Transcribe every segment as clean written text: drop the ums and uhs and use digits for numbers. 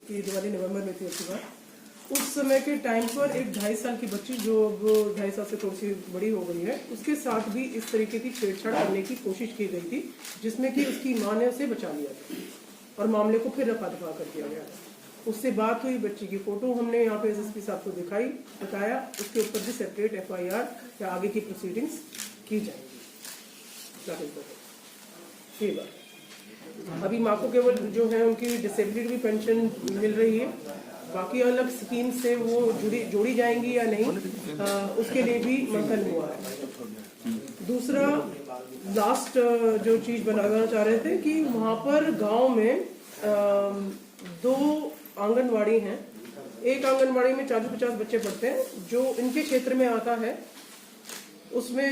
कि दिवाली नवंबर में थी अच्छी बात। उस समय के टाइम पर एक 2.5 साल की बच्ची जो अब 2.5 साल से थोड़ी सी बड़ी हो गई है, उसके साथ भी इस तरीके की छेड़छाड़ करने की कोशिश की गई थी, जिसमें कि उसकी मां ने उसे बचा लिया था और मामले को फिर रफा दफा कर दिया गया। उससे बात हुई, बच्ची की फोटो हमने यहाँ पे एसएसपी साहब को बताया, उसके ऊपर भी सेपरेट एफआईआर या आगे की प्रोसीडिंग्स की जाएंगी। ठीक है, अभी माँ को केवल जो है उनकी डिसेबिलिटी पेंशन मिल रही है, बाकी अलग स्कीम से वो जोड़ी जाएंगी या नहीं, उसके लिए भी मंथन हुआ है। दूसरा लास्ट जो चीज बनाना चाह रहे थे कि वहाँ पर गांव में 2 आंगनवाड़ी हैं। एक आंगनवाड़ी में 40-50 बच्चे पढ़ते हैं, जो इनके क्षेत्र में आता है उसमें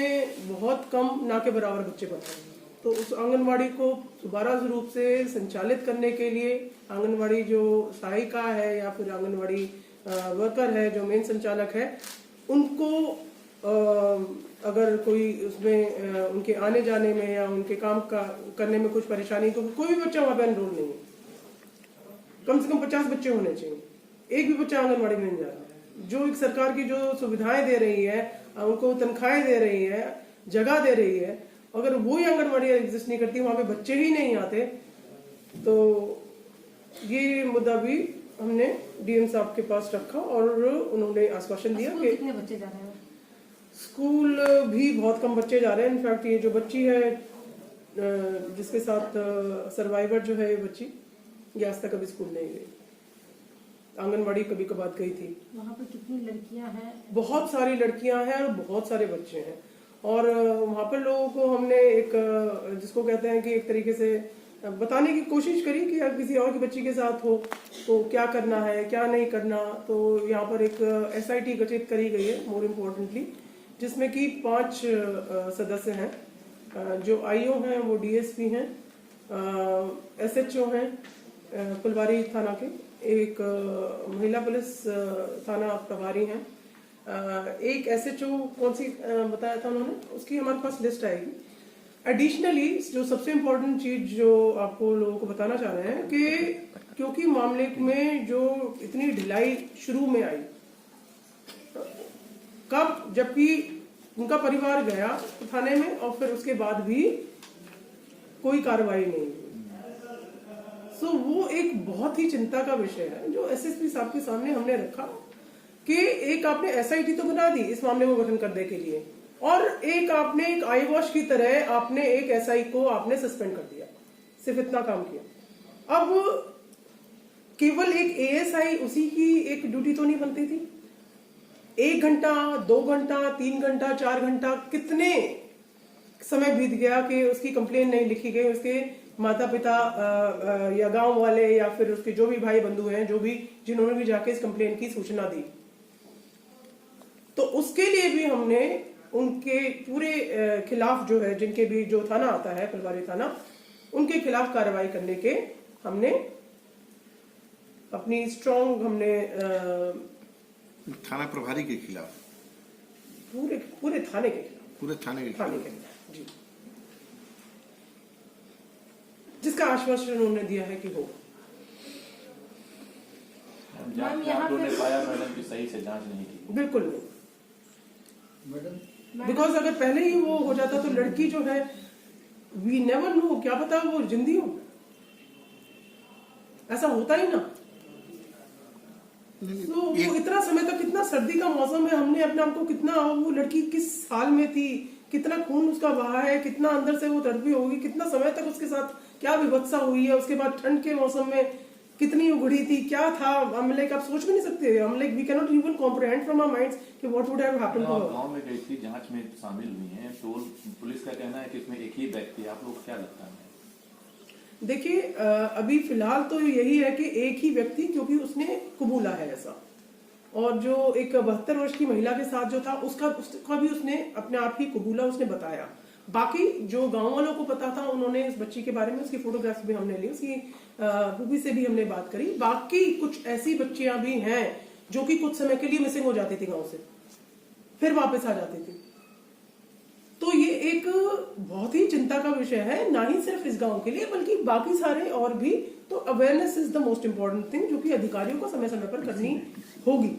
बहुत कम ना के बराबर बच्चे पढ़ते हैं। तो उस आंगनवाड़ी को दोबारा रूप से संचालित करने के लिए आंगनवाड़ी जो सहायिका है या फिर आंगनवाड़ी वर्कर है जो मेन संचालक है, उनको अगर कोई उसमें उनके आने जाने में या उनके काम करने में कुछ परेशानी, तो कोई भी बच्चा वहां पे एनरोल नहीं है। कम से कम 50 बच्चे होने चाहिए, एक भी बच्चा आंगनवाड़ी में नहीं जा रहा। जो एक सरकार की जो सुविधाएं दे रही है, उनको तनख्वाहें दे रही है, जगह दे रही है, अगर वो ही आंगनवाड़ी एग्जिस्ट नहीं करती, वहां पे बच्चे ही नहीं आते, तो ये मुद्दा भी हमने डीएम साहब के पास रखा और उन्होंने आश्वासन दिया कि कितने बच्चे जा रहे हैं? स्कूल भी बहुत कम बच्चे जा रहे हैं। इनफैक्ट ये जो बच्ची है जिसके साथ सर्वाइवर जो है, ये बच्ची ये आज तक कभी स्कूल नहीं गई, आंगनवाड़ी कभी कभार गई थी। वहाँ पर कितनी लड़कियां हैं? बहुत सारी लड़कियां हैं और बहुत सारे बच्चे हैं। और वहाँ पर लोगों को हमने एक जिसको कहते हैं कि एक तरीके से बताने की कोशिश करी कि अगर किसी और की बच्ची के साथ हो तो क्या करना है, क्या नहीं करना। तो यहाँ पर एक एसआईटी गठित करी गई है, मोर इम्पोर्टेंटली, जिसमें कि 5 सदस्य हैं। जो आईओ हैं वो डीएसपी हैं, एसएचओ हैं फुलवारी थाना के, एक महिला पुलिस थाना प्रभारी हैं, एक एसएचओ कौन सी बताया था उन्होंने, उसकी हमारे पास लिस्ट आएगी। एडिशनली जो सबसे इम्पोर्टेंट चीज जो आपको लोगों को बताना चाह रहे हैं कि क्योंकि मामले में जो इतनी ढिलाई शुरू में आई, कब जबकि उनका परिवार गया थाने में और फिर उसके बाद भी कोई कार्रवाई नहीं हुई। सो वो एक बहुत ही चिंता का विषय है जो एसएसपी साहब के सामने हमने रखा कि एक आपने एसआईटी तो बना दी इस मामले को गठन करने के लिए, और एक आपने एक आई वॉश की तरह आपने एक एसआई को आपने सस्पेंड कर दिया, सिर्फ इतना काम किया। अब केवल एक एएसआई उसी की एक ड्यूटी तो नहीं बनती थी। 1 घंटा, 2 घंटा, 3 घंटा, 4 घंटा, कितने समय बीत गया कि उसकी कंप्लेन नहीं लिखी गई। उसके माता पिता या गांव वाले या फिर उसके जो भी भाई बंधु हैं, जो भी जिन्होंने भी जाके इस कंप्लेन की सूचना दी, तो उसके लिए भी हमने उनके पूरे खिलाफ जो है, जिनके भी जो थाना आता है फुलवारी थाना, उनके खिलाफ कार्रवाई करने के हमने अपनी स्ट्रॉन्ग हमने थाना प्रभारी के खिलाफ, पूरे थाने के खिलाफ, पूरे थाने के खिलाफ जी, जिसका आश्वासन उन्होंने दिया है कि हो। ने पाया मैडम की सही से जांच नहीं की? बिल्कुल नहीं मैडम, बिकॉज अगर पहले ही वो हो जाता तो लड़की जो है, वी नेवर नो, क्या पता वो जिंदी हो, ऐसा होता ही ना। तो वो इतना समय तक, कितना सर्दी का मौसम है, हमने अपने आप को कितना, वो लड़की किस हाल में थी, कितना खून उसका बहा है, कितना अंदर से वो तड़पी होगी, कितना समय तक उसके साथ क्या विवत्सा हुई है, उसके बाद ठंड के मौसम में कितनी उगड़ी थी, क्या था, हम लाइक आप सोच भी नहीं सकते, हम like we can not even comprehend from our minds कि what would have happened to her. गांव में गई थी, जांच में शामिल हुई हैं, तो पुलिस का कहना है कि इसमें एक ही व्यक्ति, आप लोग क्या लगता है? देखिए अभी फिलहाल तो यही है कि एक ही व्यक्ति, क्योंकि उसने कबूला है ऐसा, और जो एक 72 वर्ष की महिला के साथ जो था उसका भी उसने अपने आप ही कबूला, उसने बताया। बाकी जो गांव वालों को पता था, उन्होंने इस बच्ची के बारे में, उसकी फोटोग्राफ्स भी हमने ली, उसकी रूबी से भी हमने बात करी। बाकी कुछ ऐसी बच्चियां भी हैं जो कि कुछ समय के लिए मिसिंग हो जाती थी गांव से, फिर वापस आ जाती थी। तो ये एक बहुत ही चिंता का विषय है, ना ही सिर्फ इस गांव के लिए बल्कि बाकी सारे और भी। तो awareness is the most important thing जो कि अधिकारियों को समय समय पर करनी होगी।